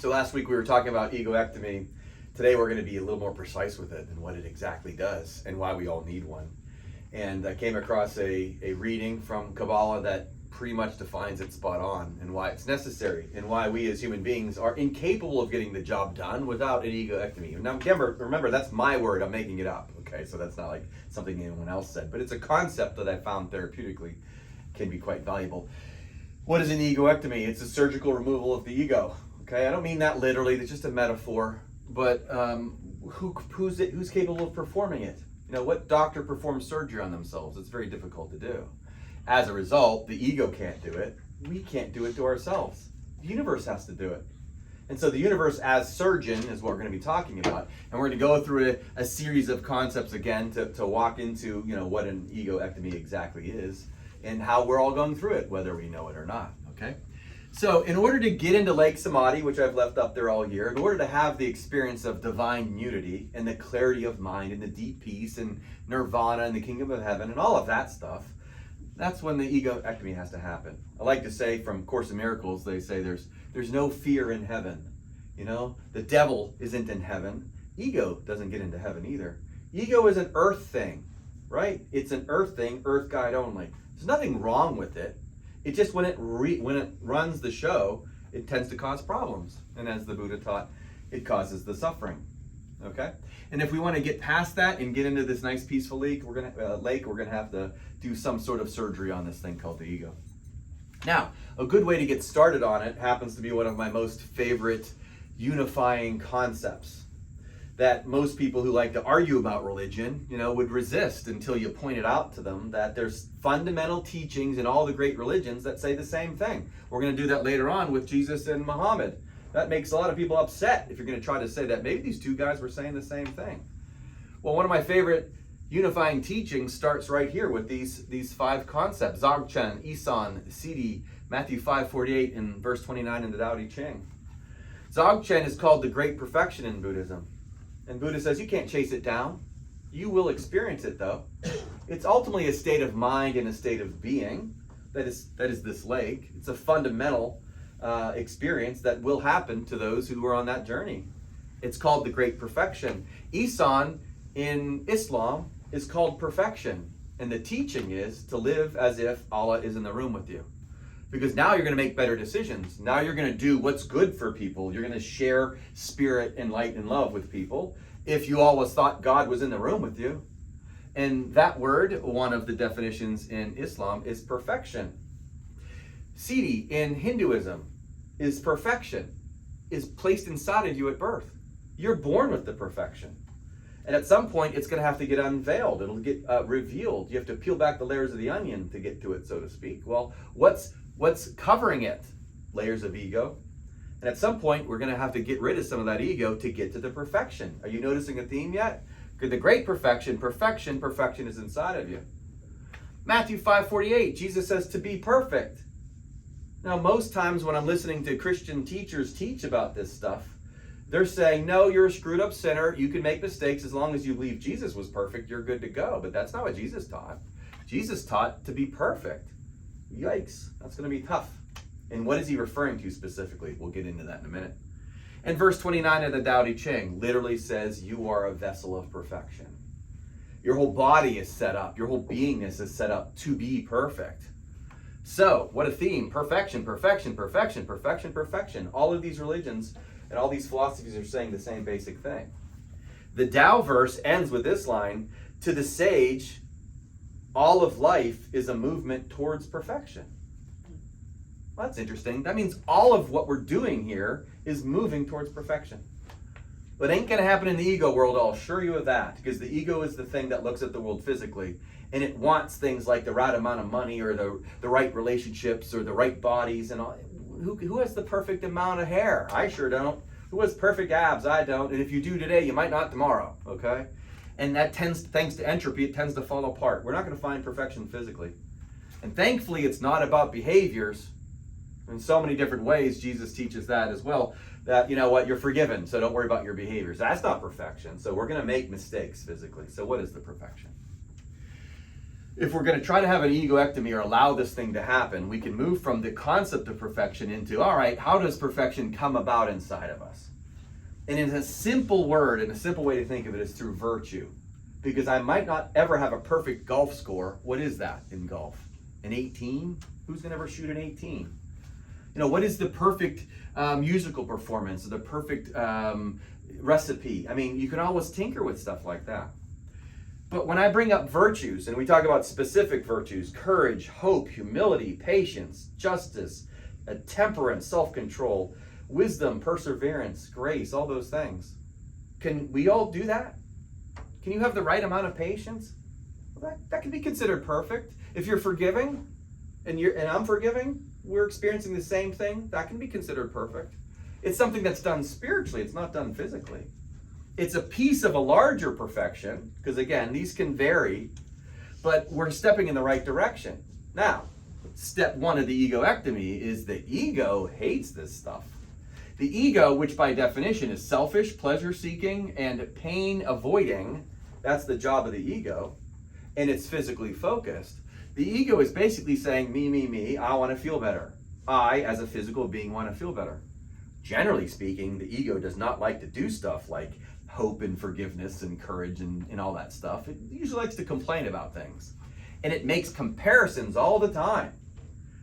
So last week we were talking about egoectomy. Today we're going to be a little more precise with it and what it exactly does and why we all need one. And I came across a reading from Kabbalah that pretty much defines it spot on and why it's necessary and why we as human beings are incapable of getting the job done without an egoectomy. Now remember that's my word, I'm making it up, okay? So that's not like something anyone else said, but it's a concept that I found therapeutically can be quite valuable. What is an egoectomy? It's a surgical removal of the ego. Okay, I don't mean that literally. It's just a metaphor. But who's capable of performing it? You know, what doctor performs surgery on themselves? It's very difficult to do. As a result, the ego can't do it. We can't do it to ourselves. The universe has to do it. And so the universe as surgeon is what we're going to be talking about. And we're going to go through a series of concepts again to walk into, you know, what an egoectomy exactly is and how we're all going through it, whether we know it or not. Okay? So in order to get into Lake Samadhi, which I've left up there all year, in order to have the experience of divine unity and the clarity of mind and the deep peace and nirvana and the kingdom of heaven and all of that stuff, that's when the egoectomy has to happen. I like to say from Course in Miracles, they say there's no fear in heaven. You know, the devil isn't in heaven. Ego doesn't get into heaven either. Ego is an earth thing, right? It's an earth thing, earth guide only. There's nothing wrong with it. It just when it runs the show, it tends to cause problems. And as the Buddha taught, it causes the suffering. Okay? And if we want to get past that and get into this nice peaceful lake, we're gonna have to do some sort of surgery on this thing called the ego. Now, a good way to get started on it happens to be one of my most favorite unifying concepts that most people who like to argue about religion, you know, would resist until you pointed out to them that there's fundamental teachings in all the great religions that say the same thing. We're going to do that later on with Jesus and Muhammad. That makes a lot of people upset if you're going to try to say that maybe these two guys were saying the same thing. Well, one of my favorite unifying teachings starts right here with these five concepts: Dzogchen, Isan, Siddhi, Matthew 5:48, and verse 29 in the Tao Te Ching. Dzogchen is called the great perfection in Buddhism. And Buddha says you can't chase it down. You will experience it though. It's ultimately a state of mind and a state of being that is this lake. It's a fundamental experience that will happen to those who are on that journey. It's called the great perfection. Ihsan in Islam is called perfection. And the teaching is to live as if Allah is in the room with you. Because now you're going to make better decisions. Now you're going to do what's good for people. You're going to share spirit and light and love with people if you always thought God was in the room with you. And that word, one of the definitions in Islam, is perfection. Siddhi in Hinduism is perfection, is placed inside of you at birth. You're born with the perfection. And at some point, it's going to have to get unveiled. It'll get revealed. You have to peel back the layers of the onion to get to it, so to speak. Well, what's covering it? Layers of ego. And at some point, we're going to have to get rid of some of that ego to get to the perfection. Are you noticing a theme yet? The great perfection is inside of you. Matthew 5:48, Jesus says to be perfect. Now, most times when I'm listening to Christian teachers teach about this stuff, they're saying, no, you're a screwed up sinner. You can make mistakes as long as you believe Jesus was perfect. You're good to go. But that's not what Jesus taught. Jesus taught to be perfect. Yikes, that's going to be tough. And what is he referring to specifically? We'll get into that in a minute. And verse 29 of the Tao Te Ching literally says, you are a vessel of perfection. Your whole body is set up. Your whole beingness is set up to be perfect. So, what a theme. Perfection, perfection, perfection, perfection, perfection. All of these religions and all these philosophies are saying the same basic thing. The Tao verse ends with this line: to the sage, all of life is a movement towards perfection. Well, that's interesting. That means all of what we're doing here is moving towards perfection. But it ain't going to happen in the ego world, I'll assure you of that, because the ego is the thing that looks at the world physically, and it wants things like the right amount of money or the right relationships or the right bodies and all. Who has the perfect amount of hair? I sure don't. Who has perfect abs? I don't. And if you do today, you might not tomorrow, okay? And that tends, thanks to entropy, it tends to fall apart. We're not going to find perfection physically. And thankfully, it's not about behaviors. In so many different ways, Jesus teaches that as well. That, you know what, you're forgiven, so don't worry about your behaviors. That's not perfection. So we're going to make mistakes physically. So what is the perfection? if we're going to try to have an egoectomy or allow this thing to happen, we can move from the concept of perfection into, all right, how does perfection come about inside of us? And in a simple word, and a simple way to think of it is through virtue. Because I might not ever have a perfect golf score. What is that in golf? An 18? Who's going to ever shoot an 18? What is the perfect musical performance, the perfect recipe? I mean, you can always tinker with stuff like that. But when I bring up virtues, and we talk about specific virtues, courage, hope, humility, patience, justice, temperance, self-control, wisdom, perseverance, grace, all those things. Can we all do that? Can you have the right amount of patience? Well, that can be considered perfect. If you're forgiving and I'm forgiving, we're experiencing the same thing, that can be considered perfect. It's something that's done spiritually, it's not done physically. It's a piece of a larger perfection, because again, these can vary, but we're stepping in the right direction. Now, step one of the egoectomy is the ego hates this stuff. The ego, which by definition is selfish, pleasure-seeking, and pain-avoiding, that's the job of the ego, and it's physically focused. The ego is basically saying, me, I want to feel better. I, as a physical being, want to feel better. Generally speaking, the ego does not like to do stuff like hope and forgiveness and courage and all that stuff. It usually likes to complain about things. And it makes comparisons all the time.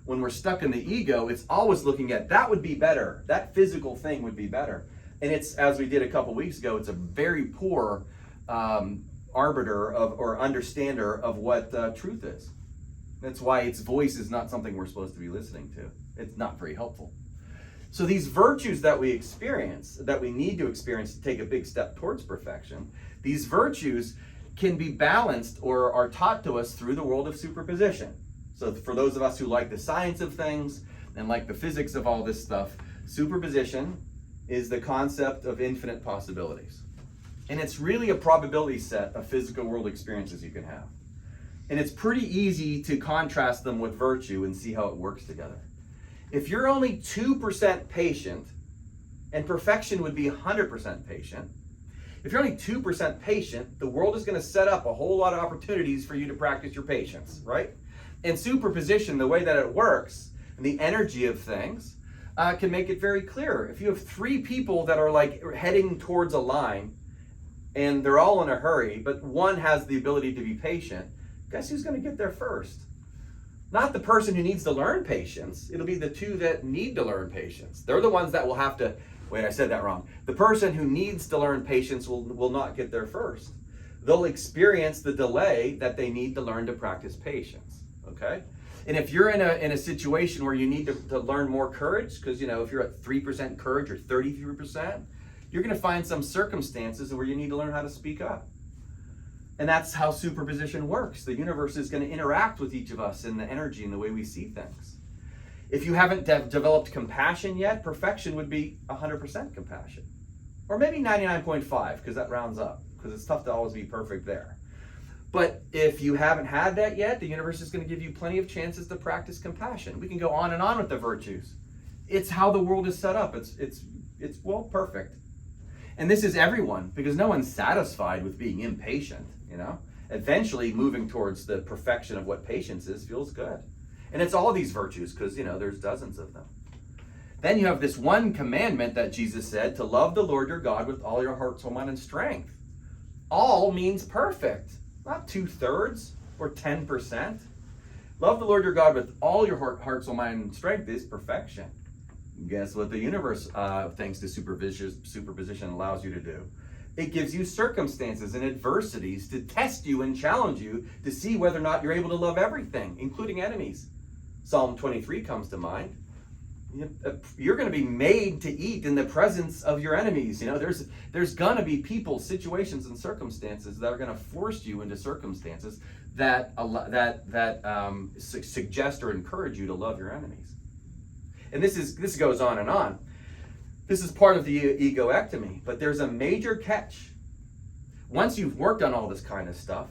When we're stuck in the ego, it's always looking at, that would be better. That physical thing would be better. And it's, as we did a couple weeks ago, it's a very poor arbiter of or understander of what truth is. That's why its voice is not something we're supposed to be listening to. It's not very helpful. So these virtues that we experience, that we need to experience to take a big step towards perfection, these virtues can be balanced or are taught to us through the world of superposition. So for those of us who like the science of things and like the physics of all this stuff, superposition is the concept of infinite possibilities. And it's really a probability set of physical world experiences you can have. And it's pretty easy to contrast them with virtue and see how it works together. If you're only 2% patient, and perfection would be 100% patient, if you're only 2% patient, the world is going to set up a whole lot of opportunities for you to practice your patience, right? And superposition, the way that it works, and the energy of things, can make it very clear. If you have 3 people that are like heading towards a line, and they're all in a hurry, but one has the ability to be patient, guess who's going to get there first? Not the person who needs to learn patience. It'll be the 2 that need to learn patience. They're the ones that will have to, wait, I said that wrong. The person who needs to learn patience will not get there first. They'll experience the delay that they need to learn to practice patience, okay? And if you're in a situation where you need to learn more courage, because if you're at 3% courage or 33%, you're going to find some circumstances where you need to learn how to speak up. And that's how superposition works. The universe is going to interact with each of us in the energy and the way we see things. If you haven't developed compassion yet, perfection would be 100% compassion. Or maybe 99.5, because that rounds up, because it's tough to always be perfect there. But if you haven't had that yet, the universe is going to give you plenty of chances to practice compassion. We can go on and on with the virtues. It's how the world is set up. It's well, perfect. And this is everyone, because no one's satisfied with being impatient, Eventually moving towards the perfection of what patience is feels good. And it's all these virtues, because, there's dozens of them. Then you have this one commandment that Jesus said, to love the Lord your God with all your heart, soul, mind, and strength. All means perfect, not 2/3 or 10%. Love the Lord your God with all your heart, soul, mind, and strength is perfection. Guess what the universe, thanks to superposition, allows you to do? It gives you circumstances and adversities to test you and challenge you to see whether or not you're able to love everything, including enemies. Psalm 23 comes to mind. You're going to be made to eat in the presence of your enemies. There's going to be people, situations, and circumstances that are going to force you into circumstances that suggest or encourage you to love your enemies. And this goes on and on. This is part of the egoectomy, but there's a major catch. Once you've worked on all this kind of stuff,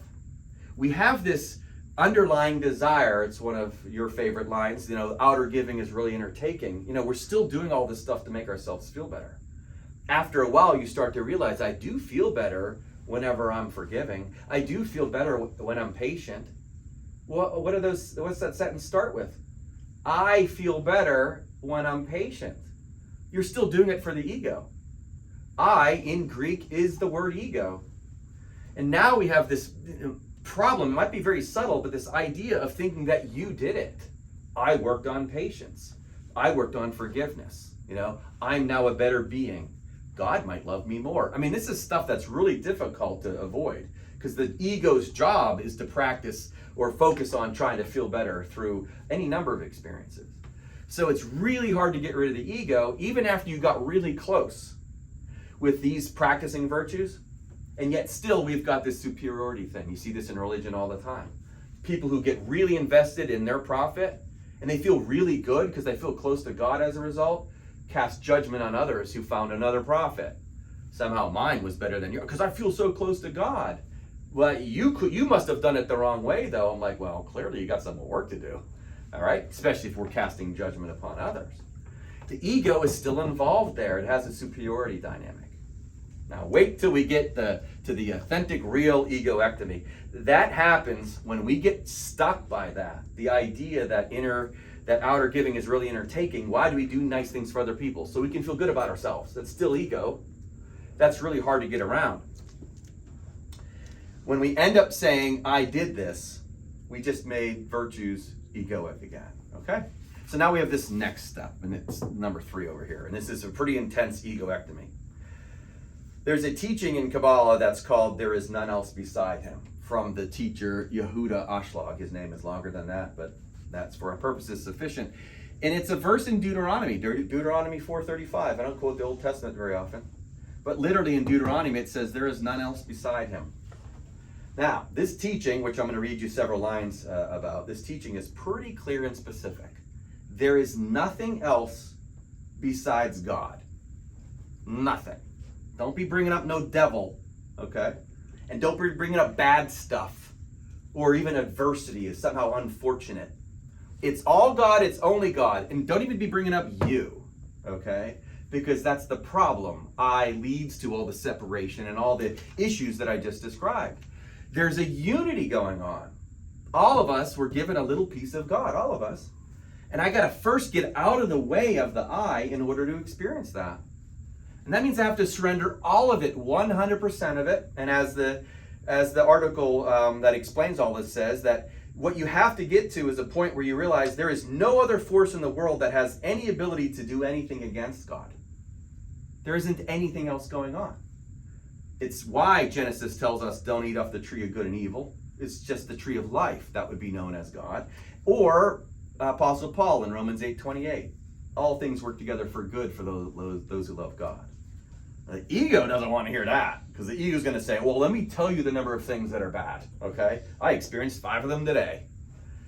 we have this underlying desire. It's one of your favorite lines, outer giving is really inner taking. We're still doing all this stuff to make ourselves feel better. After a while, you start to realize, I do feel better whenever I'm forgiving. I do feel better when I'm patient. What are those? What's that sentence start with? I feel better when I'm patient. You're still doing it for the ego. I, in Greek, is the word ego. And now we have this problem. It might be very subtle, but this idea of thinking that you did it. I worked on patience. I worked on forgiveness. I'm now a better being. God might love me more. I mean, this is stuff that's really difficult to avoid because the ego's job is to practice or focus on trying to feel better through any number of experiences. So it's really hard to get rid of the ego, even after you got really close with these practicing virtues. And yet still we've got this superiority thing. You see this in religion all the time. People who get really invested in their profit and they feel really good because they feel close to God as a result, cast judgment on others who found another prophet. Somehow mine was better than yours because I feel so close to God. Well, you must have done it the wrong way, though. I'm like, well, clearly you got some work to do. All right, especially if we're casting judgment upon others. The ego is still involved there. It has a superiority dynamic. Now wait till we get to the authentic, real egoectomy. That happens when we get stuck by that. The idea that outer giving is really inner taking. Why do we do nice things for other people? So we can feel good about ourselves. That's still ego. That's really hard to get around. When we end up saying, I did this, we just made virtues egoic again, okay? So now we have this next step, and it's number 3 over here, and this is a pretty intense egoectomy. There's a teaching in Kabbalah that's called There Is None Else Beside Him, from the teacher Yehuda Ashlag. His name is longer than that, but that's for our purposes sufficient. And it's a verse in Deuteronomy 4:35. I don't quote the Old Testament very often, but literally in Deuteronomy it says, there is none else beside him. Now, this teaching, which I'm going to read you several lines about, this teaching is pretty clear and specific. There is nothing else besides God. Nothing. Don't be bringing up no devil, okay? And don't be bringing up bad stuff or even adversity is somehow unfortunate. It's all God, it's only God. And don't even be bringing up you, okay? Because that's the problem. I leads to all the separation and all the issues that I just described. There's a unity going on. All of us were given a little piece of God, all of us. And I got to first get out of the way of the I in order to experience that. And that means I have to surrender all of it, 100% of it. And as the article that explains all this says, that what you have to get to is a point where you realize there is no other force in the world that has any ability to do anything against God. There isn't anything else going on. It's why Genesis tells us don't eat off the tree of good and evil. It's just the tree of life that would be known as God. Or Apostle Paul in Romans 8:28. All things work together for good for those who love God. The ego doesn't want to hear that because the ego is going to say, well, let me tell you the number of things that are bad, okay? I experienced 5 of them today.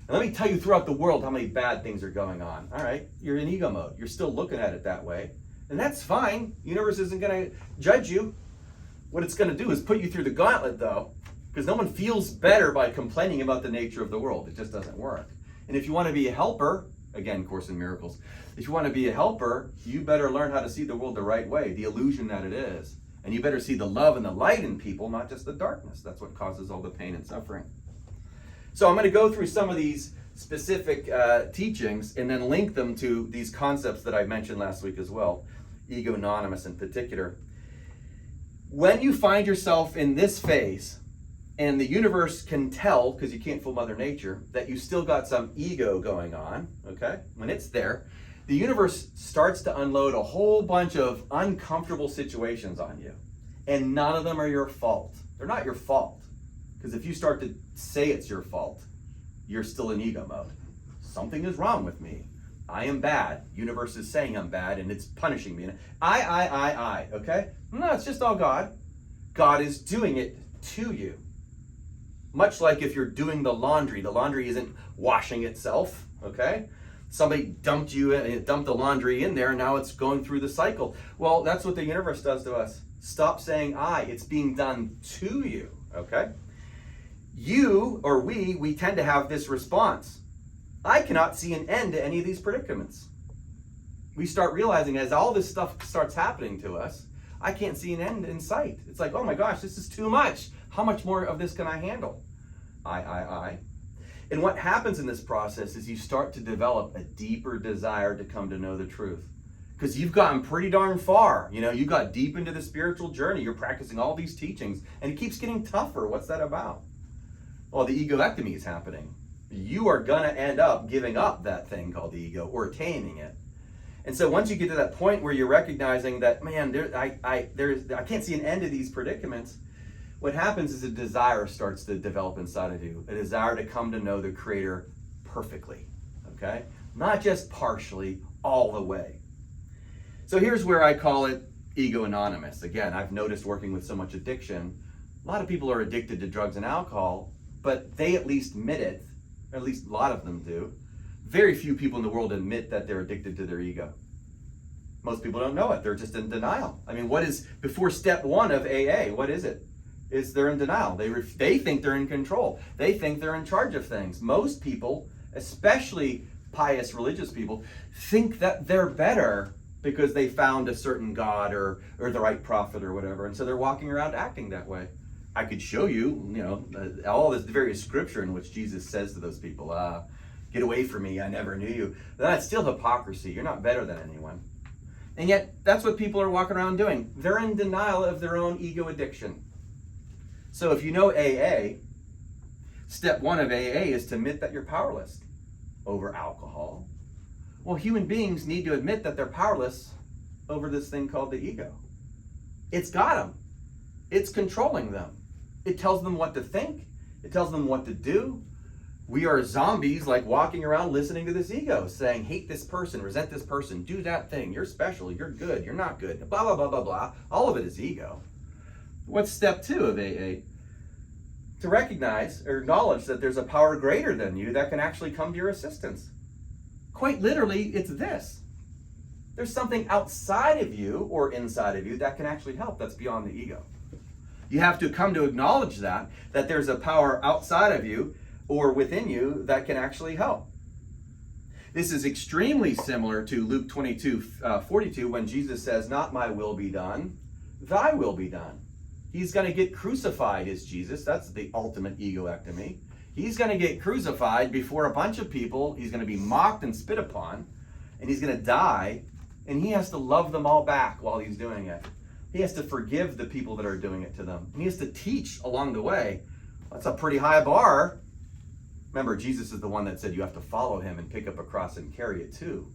And let me tell you throughout the world how many bad things are going on. All right, you're in ego mode. You're still looking at it that way. And that's fine. The universe isn't going to judge you. What it's going to do is put you through the gauntlet, though, because no one feels better by complaining about the nature of the world. It just doesn't work. And if you want to be a helper, again, Course in Miracles, if you want to be a helper, you better learn how to see the world the right way, the illusion that it is. And you better see the love and the light in people, not just the darkness. That's what causes all the pain and suffering. So I'm going to go through some of these specific teachings and then link them to these concepts that I mentioned last week as well, Ego Anonymous in particular. When you find yourself in this phase, and the universe can tell, because you can't fool Mother Nature, that you still got some ego going on, okay? When it's there, the universe starts to unload a whole bunch of uncomfortable situations on you. And none of them are your fault. They're not your fault. Because if you start to say it's your fault, you're still in ego mode. Something is wrong with me. I am bad. Universe is saying I'm bad and it's punishing me. I, okay? No, it's just all God. God is doing it to you. Much like if you're doing the laundry isn't washing itself, okay? Somebody dumped the laundry in there and now it's going through the cycle. Well, that's what the universe does to us. Stop saying I, it's being done to you, okay? You or we tend to have this response. I cannot see an end to any of these predicaments. We start realizing as all this stuff starts happening to us, I can't see an end in sight. It's like, oh my gosh, this is too much. How much more of this can I handle? I. And what happens in this process is you start to develop a deeper desire to come to know the truth. Because you've gotten pretty darn far. You got deep into the spiritual journey. You're practicing all these teachings, and it keeps getting tougher. What's that about? Well, the egoectomy is happening. You are going to end up giving up that thing called the ego, or taming it. And so once you get to that point where you're recognizing that, man, I can't see an end to these predicaments, what happens is a desire starts to develop inside of you, a desire to come to know the Creator perfectly, okay? Not just partially, all the way. So here's where I call it ego anonymous. Again, I've noticed working with so much addiction, a lot of people are addicted to drugs and alcohol, but they at least admit it, or at least a lot of them do. Very few people in the world admit that they're addicted to their ego. Most people don't know it. They're just in denial. I mean, what is, before step one of AA, what is it? They're in denial. They think they're in control. They think they're in charge of things. Most people, especially pious religious people, think that they're better because they found a certain God or the right prophet or whatever. And so they're walking around acting that way. I could show you, all this various scripture in which Jesus says to those people, get away from me, I never knew you. That's still hypocrisy. You're not better than anyone. And yet, that's what people are walking around doing. They're in denial of their own ego addiction. So if you know AA, step one of AA is to admit that you're powerless over alcohol. Well, human beings need to admit that they're powerless over this thing called the ego. It's got them. It's controlling them. It tells them what to think. It tells them what to do. We are zombies, like walking around listening to this ego, saying, hate this person, resent this person, do that thing, you're special, you're good, you're not good, blah, blah, blah, blah, blah. All of it is ego. What's step two of AA? To recognize or acknowledge that there's a power greater than you that can actually come to your assistance. Quite literally, it's this. There's something outside of you or inside of you that can actually help that's beyond the ego. You have to come to acknowledge that there's a power outside of you or within you that can actually help. This is extremely similar to Luke 22:42 when Jesus says, not my will be done, thy will be done. He's going to get crucified as Jesus. That's the ultimate egoectomy. He's going to get crucified before a bunch of people. He's going to be mocked and spit upon, and he's going to die, and he has to love them all back while he's doing it. He has to forgive the people that are doing it to them. And he has to teach along the way. That's a pretty high bar. Remember, Jesus is the one that said you have to follow him and pick up a cross and carry it too.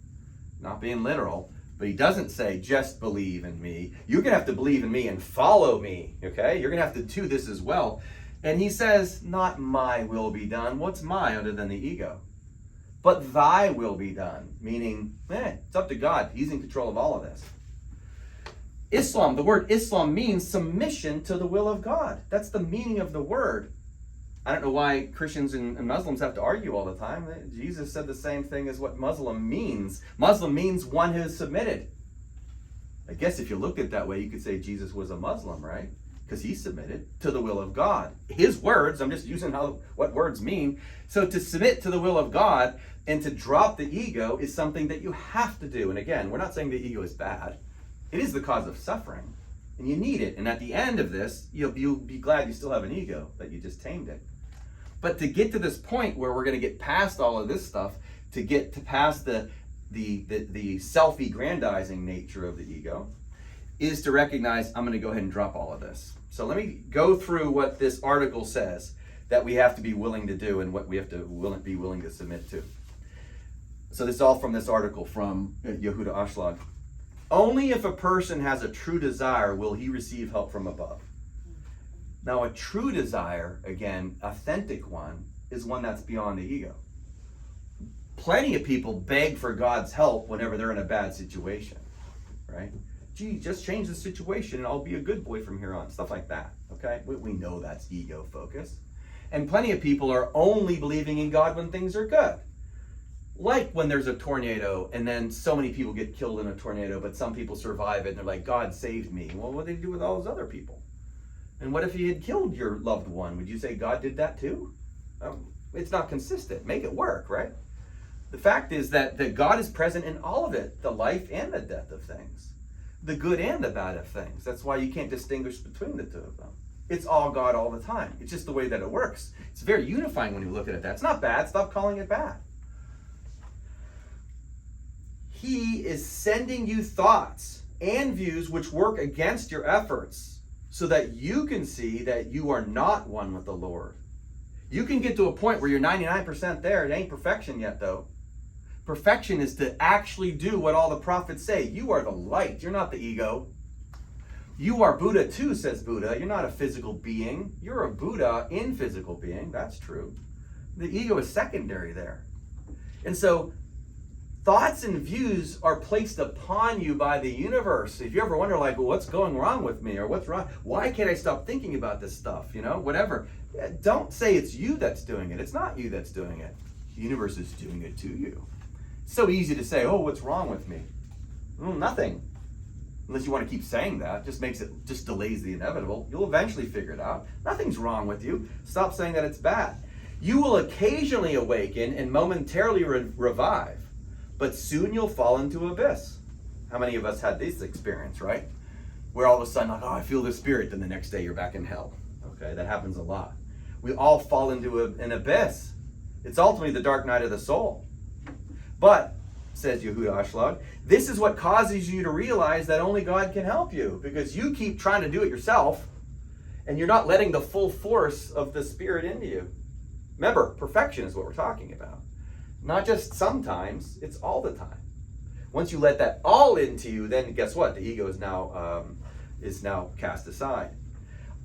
Not being literal, but he doesn't say just believe in me. You're going to have to believe in me and follow me, okay? You're going to have to do this as well. And he says, not my will be done. What's my other than the ego? But thy will be done, meaning, it's up to God. He's in control of all of this. Islam, the word Islam means submission to the will of God. That's the meaning of the word. I don't know why Christians and Muslims have to argue all the time. Jesus said the same thing as what Muslim means. Muslim means one who is submitted. I guess if you looked at it that way, you could say Jesus was a Muslim, right? Because he submitted to the will of God. His words, I'm just using what words mean. So to submit to the will of God and to drop the ego is something that you have to do. And again, we're not saying the ego is bad. It is the cause of suffering. And you need it. And at the end of this, you'll be glad you still have an ego, that you just tamed it. But to get to this point where we're going to get past all of this stuff, to get to past the self-aggrandizing nature of the ego, is to recognize, I'm going to go ahead and drop all of this. So let me go through what this article says that we have to be willing to do and what we have to be willing to submit to. So this is all from this article from Yehuda Ashlag. Only if a person has a true desire will he receive help from above. Now, a true desire, again, authentic one, is one that's beyond the ego. Plenty of people beg for God's help whenever they're in a bad situation, right? Gee, just change the situation and I'll be a good boy from here on. Stuff like that, okay? We know that's ego focused. And plenty of people are only believing in God when things are good. Like when there's a tornado and then so many people get killed in a tornado, but some people survive it and they're like, God saved me. Well, what do they do with all those other people? And what if he had killed your loved one? Would you say God did that too? It's not consistent. Make it work, right? The fact is that God is present in all of it, the life and the death of things, the good and the bad of things. That's why you can't distinguish between the two of them. It's all God all the time. It's just the way that it works. It's very unifying when you look at it. That's not bad. Stop calling it bad. He is sending you thoughts and views which work against your efforts so that you can see that you are not one with the Lord. You can get to a point where you're 99% there. It ain't perfection yet, though. Perfection is to actually do what all the prophets say. You are the light. You're not the ego. You are Buddha too, says Buddha. You're not a physical being. You're a Buddha in physical being. That's true. The ego is secondary there. And so thoughts and views are placed upon you by the universe. If you ever wonder, like, well, what's going wrong with me? Or what's wrong? Why can't I stop thinking about this stuff? Whatever. Don't say it's you that's doing it. It's not you that's doing it. The universe is doing it to you. It's so easy to say, oh, what's wrong with me? Nothing. Unless you want to keep saying that. Just delays the inevitable. You'll eventually figure it out. Nothing's wrong with you. Stop saying that it's bad. You will occasionally awaken and momentarily revive, but soon you'll fall into abyss. How many of us had this experience, right? Where all of a sudden, like, oh, I feel the spirit, then the next day you're back in hell. Okay, that happens a lot. We all fall into an abyss. It's ultimately the dark night of the soul. But, says Yehuda Ashlag, this is what causes you to realize that only God can help you, because you keep trying to do it yourself, and you're not letting the full force of the Spirit into you. Remember, perfection is what we're talking about. Not just sometimes, it's all the time. Once you let that all into you, then guess what? The ego is now cast aside.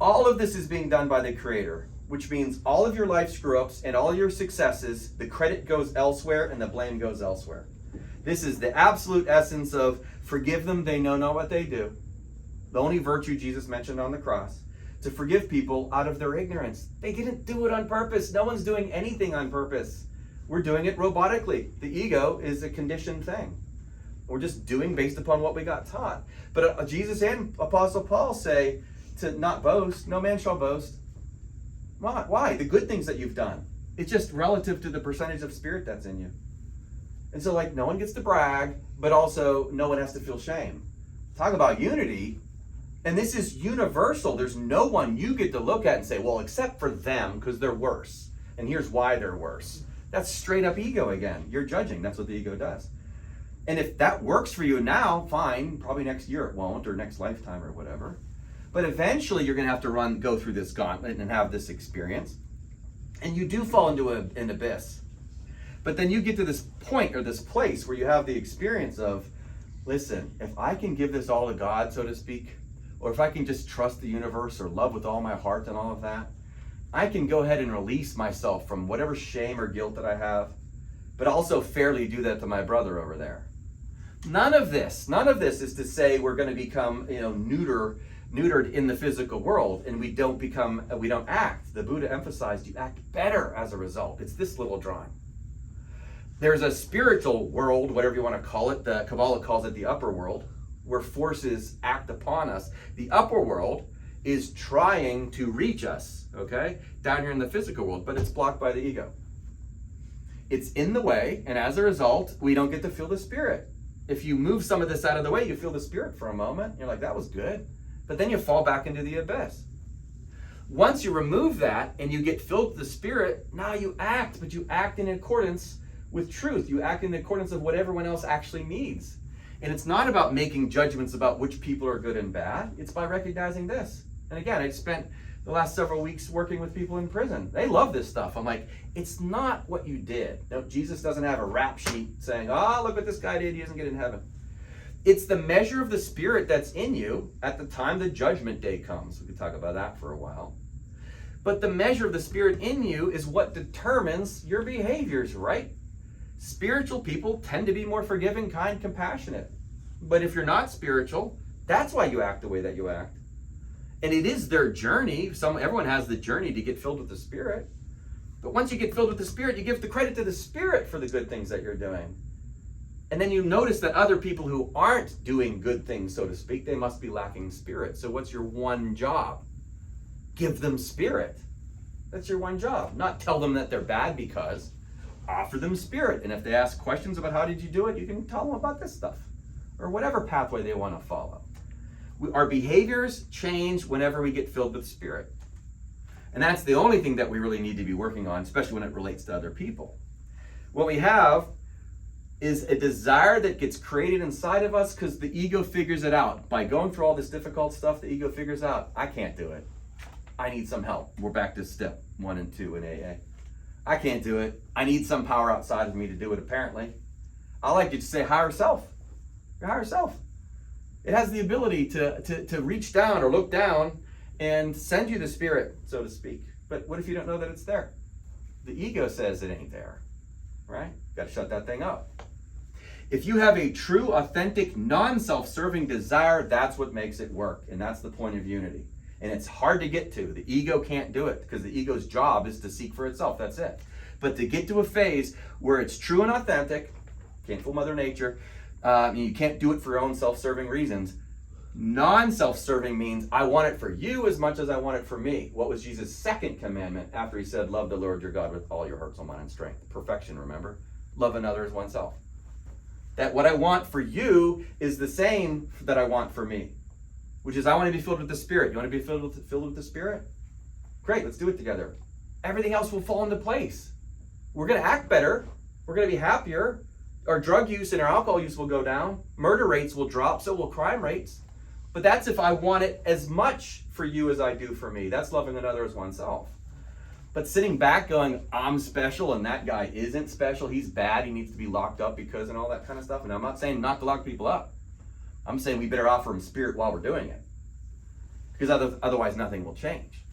All of this is being done by the Creator, which means all of your life screw-ups and all your successes, the credit goes elsewhere and the blame goes elsewhere. This is the absolute essence of forgive them, they know not what they do. The only virtue Jesus mentioned on the cross, to forgive people out of their ignorance. They didn't do it on purpose. No one's doing anything on purpose. We're doing it robotically. The ego is a conditioned thing. We're just doing based upon what we got taught. But Jesus and Apostle Paul say to not boast. No man shall boast. Why? The good things that you've done. It's just relative to the percentage of spirit that's in you. And so, no one gets to brag, but also no one has to feel shame. Talk about unity. And this is universal. There's no one you get to look at and say, well, except for them, because they're worse. And here's why they're worse. That's straight up ego again. You're judging. That's what the ego does. And if that works for you now, fine. Probably next year it won't, or next lifetime or whatever. But eventually you're going to have to go through this gauntlet and have this experience. And you do fall into an abyss. But then you get to this point or this place where you have the experience of, listen, if I can give this all to God, so to speak, or if I can just trust the universe or love with all my heart and all of that, I can go ahead and release myself from whatever shame or guilt that I have, but also fairly do that to my brother over there. None of this is to say we're going to become, neutered in the physical world and we don't act. The Buddha emphasized you act better as a result. It's this little drawing. There's a spiritual world, whatever you want to call it. The Kabbalah calls it the upper world, where forces act upon us. The upper world is trying to reach us, okay, down here in the physical world, but it's blocked by the ego. It's in the way, and as a result, we don't get to feel the spirit. If you move some of this out of the way, you feel the spirit for a moment. You're like, that was good. But then you fall back into the abyss. Once you remove that and you get filled with the spirit, now you act, but you act in accordance with truth. You act in accordance of what everyone else actually needs. And it's not about making judgments about which people are good and bad. It's by recognizing this. And again, I spent the last several weeks working with people in prison. They love this stuff. I'm like, it's not what you did. No, Jesus doesn't have a rap sheet saying, look what this guy did. He doesn't get in heaven. It's the measure of the spirit that's in you at the time the judgment day comes. We could talk about that for a while. But the measure of the spirit in you is what determines your behaviors, right? Spiritual people tend to be more forgiving, kind, compassionate. But if you're not spiritual, that's why you act the way that you act. And it is their journey. Everyone has the journey to get filled with the Spirit. But once you get filled with the Spirit, you give the credit to the Spirit for the good things that you're doing. And then you notice that other people who aren't doing good things, so to speak, they must be lacking Spirit. So what's your one job? Give them Spirit. That's your one job. Not tell them that they're bad, because offer them Spirit. And if they ask questions about how did you do it, you can tell them about this stuff or whatever pathway they want to follow. Our behaviors change whenever we get filled with Spirit. And that's the only thing that we really need to be working on, especially when it relates to other people. What we have is a desire that gets created inside of us because the ego figures it out. By going through all this difficult stuff, the ego figures out, I can't do it. I need some help. We're back to step 1 and 2 in AA. I can't do it. I need some power outside of me to do it, apparently. I like to just say higher self. Your higher self. It has the ability to reach down or look down and send you the Spirit, so to speak. But what if you don't know that it's there? The ego says it ain't there, right? Got to shut that thing up. If you have a true, authentic, non-self-serving desire, that's what makes it work. And that's the point of unity. And it's hard to get to. The ego can't do it because the ego's job is to seek for itself. That's it. But to get to a phase where it's true and authentic, can't fool Mother Nature, you can't do it for your own self-serving reasons. Non-self-serving means I want it for you as much as I want it for me. What was Jesus' second commandment after he said, love the Lord your God with all your heart, soul, mind, and strength? Perfection, remember? Love another as oneself. That what I want for you is the same that I want for me, which is I want to be filled with the Spirit. You want to be filled with the Spirit? Great, let's do it together. Everything else will fall into place. We're going to act better. We're going to be happier. Our drug use and our alcohol use will go down. Murder rates will drop, so will crime rates. But that's if I want it as much for you as I do for me. That's loving another as oneself. But sitting back going, I'm special and that guy isn't special, he's bad, he needs to be locked up because and all that kind of stuff. And I'm not saying not to lock people up. I'm saying we better offer him Spirit while we're doing it. Because otherwise nothing will change.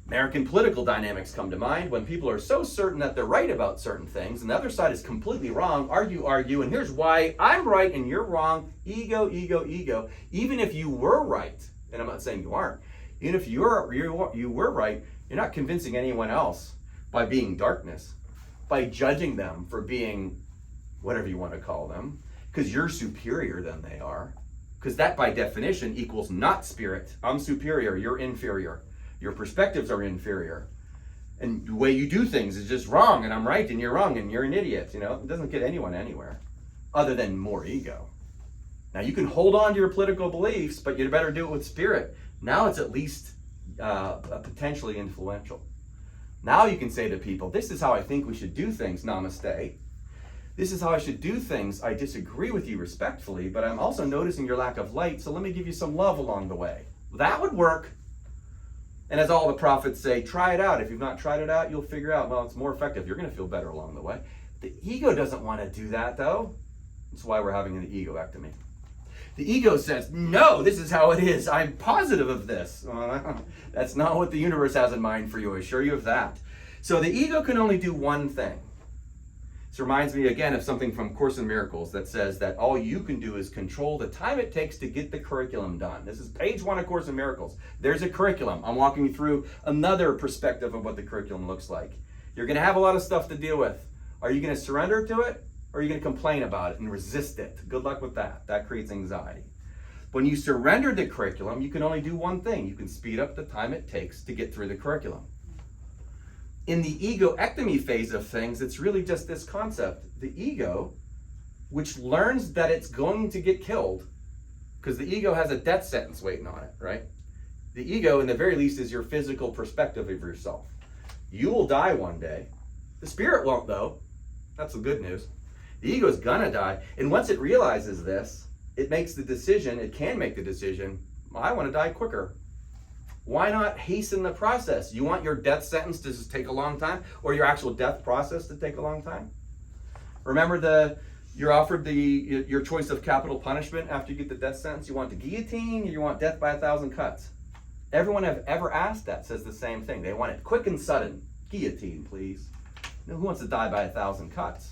American political dynamics come to mind when people are so certain that they're right about certain things and the other side is completely wrong. Argue, and here's why I'm right and you're wrong. Ego, ego, ego. Even if you were right, and I'm not saying you aren't, even if you were right, you're not convincing anyone else by being darkness, by judging them for being whatever you want to call them, because you're superior than they are. Because that by definition equals not Spirit. I'm superior, you're inferior. Your perspectives are inferior. And the way you do things is just wrong, and I'm right and you're wrong and you're an idiot. You know, it doesn't get anyone anywhere other than more ego. Now you can hold on to your political beliefs, but you better do it with Spirit. Now it's at least potentially influential. Now you can say to people, this is how I think we should do things, namaste. This is how I should do things. I disagree with you respectfully, but I'm also noticing your lack of light, so let me give you some love along the way. That would work. And as all the prophets say, try it out. If you've not tried it out, you'll figure out, well, it's more effective. You're going to feel better along the way. The ego doesn't want to do that, though. That's why we're having an egoectomy. The ego says, no, this is how it is. I'm positive of this. Well, that's not what the universe has in mind for you. I assure you of that. So the ego can only do one thing. This reminds me again of something from Course in Miracles that says that all you can do is control the time it takes to get the curriculum done. This is page 1 of Course in Miracles. There's a curriculum. I'm walking you through another perspective of what the curriculum looks like. You're going to have a lot of stuff to deal with. Are you going to surrender to it? Or are you going to complain about it and resist it? Good luck with that. That creates anxiety. When you surrender the curriculum, you can only do one thing. You can speed up the time it takes to get through the curriculum. In the egoectomy phase of things, it's really just this concept. The ego, which learns that it's going to get killed, because the ego has a death sentence waiting on it, right? The ego, in the very least, is your physical perspective of yourself. You will die one day. The spirit won't, though. That's the good news. The ego is gonna die. And once it realizes this, it makes the decision, it can make the decision, I want to die quicker. Why not hasten the process? You want your death sentence to just take a long time, or your actual death process to take a long time? Remember you're offered your choice of capital punishment after you get the death sentence. You want the guillotine, or you want death by 1,000 cuts? Everyone I've ever asked that says the same thing. They want it quick and sudden. Guillotine, please. Now, who wants to die by 1,000 cuts?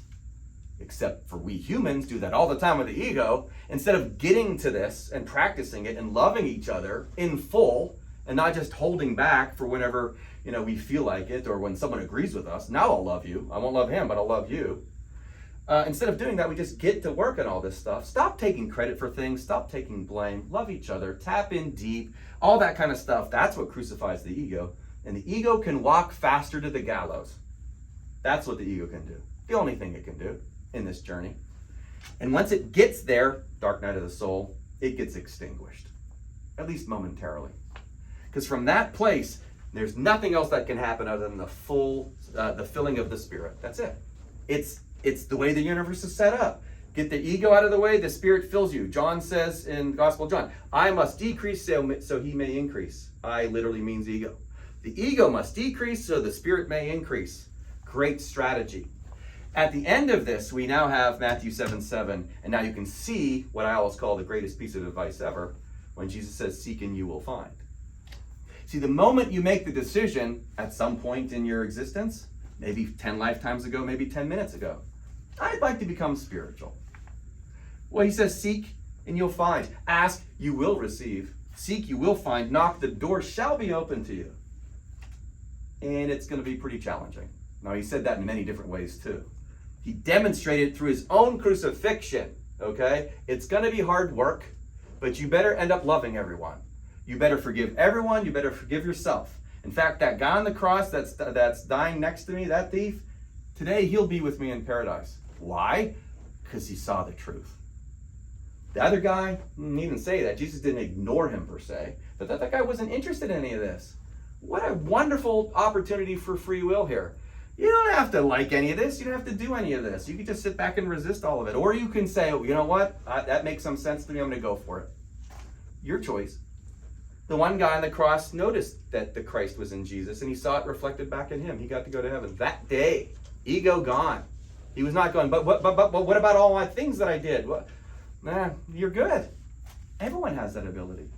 Except for we humans do that all the time with the ego. Instead of getting to this and practicing it and loving each other in full, and not just holding back for whenever we feel like it, or when someone agrees with us. Now I'll love you. I won't love him, but I'll love you. Instead of doing that, we just get to work on all this stuff. Stop taking credit for things. Stop taking blame. Love each other. Tap in deep. All that kind of stuff. That's what crucifies the ego. And the ego can walk faster to the gallows. That's what the ego can do. The only thing it can do in this journey. And once it gets there, dark night of the soul, it gets extinguished. at least momentarily. Because from that place, there's nothing else that can happen other than the filling of the Spirit. That's it. It's the way the universe is set up. Get the ego out of the way, the Spirit fills you. John says in the Gospel of John, I must decrease so he may increase. I literally means ego. The ego must decrease so the Spirit may increase. Great strategy. At the end of this, we now have Matthew 7:7, and now you can see what I always call the greatest piece of advice ever, when Jesus says, seek and you will find. See, the moment you make the decision at some point in your existence, maybe 10 lifetimes ago, maybe 10 minutes ago, I'd like to become spiritual. Well, he says, seek and you'll find. Ask, you will receive. Seek, you will find. Knock, the door shall be open to you. And it's going to be pretty challenging. Now, he said that in many different ways, too. He demonstrated through his own crucifixion, okay? It's going to be hard work, but you better end up loving everyone. You better forgive everyone. You better forgive yourself. In fact, that guy on the cross that's dying next to me, that thief, today he'll be with me in paradise. Why? Because he saw the truth. The other guy didn't even say that. Jesus didn't ignore him per se, but that guy wasn't interested in any of this. What a wonderful opportunity for free will here. You don't have to like any of this. You don't have to do any of this. You can just sit back and resist all of it. Or you can say, oh, you know what? That makes some sense to me. I'm going to go for it. Your choice. The one guy on the cross noticed that the Christ was in Jesus, and he saw it reflected back in him. He got to go to heaven that day. Ego gone. He was not going, but what about all my things that I did? What? Nah, you're good. Everyone has that ability.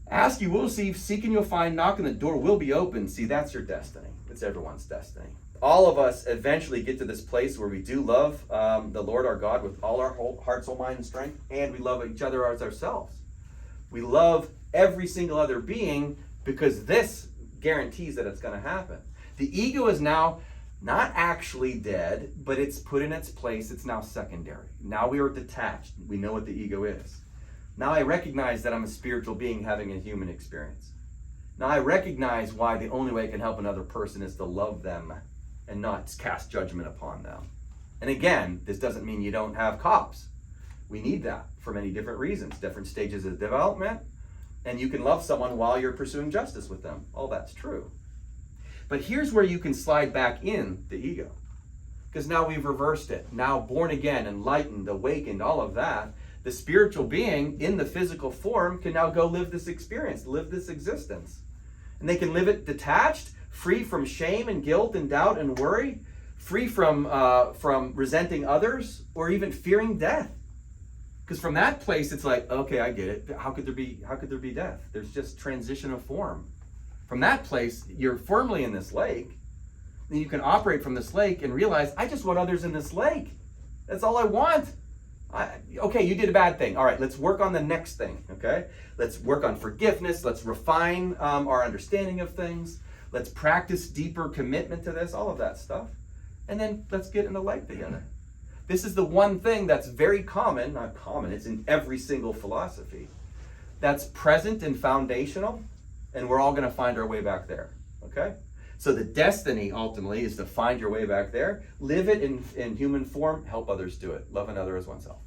Ask, you will receive. Seek, and you'll find. Knock, and the door will be open. See, that's your destiny. It's everyone's destiny. All of us eventually get to this place where we do love the Lord our God with all our whole heart, soul, mind, and strength, and we love each other as ourselves. We love every single other being because this guarantees that it's going to happen. The ego is now not actually dead, but it's put in its place. It's now secondary. Now we are detached. We know what the ego is. Now I recognize that I'm a spiritual being having a human experience. Now I recognize why the only way I can help another person is to love them and not cast judgment upon them. And again, this doesn't mean you don't have cops. We need that for many different reasons, different stages of development, and you can love someone while you're pursuing justice with them. All that's true. But here's where you can slide back in the ego. Because now we've reversed it. Now born again, enlightened, awakened, all of that. The spiritual being in the physical form can now go live this experience, live this existence. And they can live it detached, free from shame and guilt and doubt and worry, free from resenting others or even fearing death. Because from that place, it's like, okay, I get it. How could there be death? There's just transition of form. From that place, you're firmly in this lake. Then you can operate from this lake and realize, I just want others in this lake. That's all I want. Okay, you did a bad thing. All right, let's work on the next thing, okay? Let's work on forgiveness. Let's refine our understanding of things. Let's practice deeper commitment to this, all of that stuff. And then let's get in the light together. This is the one thing that's very common, not common, it's in every single philosophy, that's present and foundational, and we're all going to find our way back there, okay? So the destiny, ultimately, is to find your way back there, live it in human form, help others do it, love another as oneself.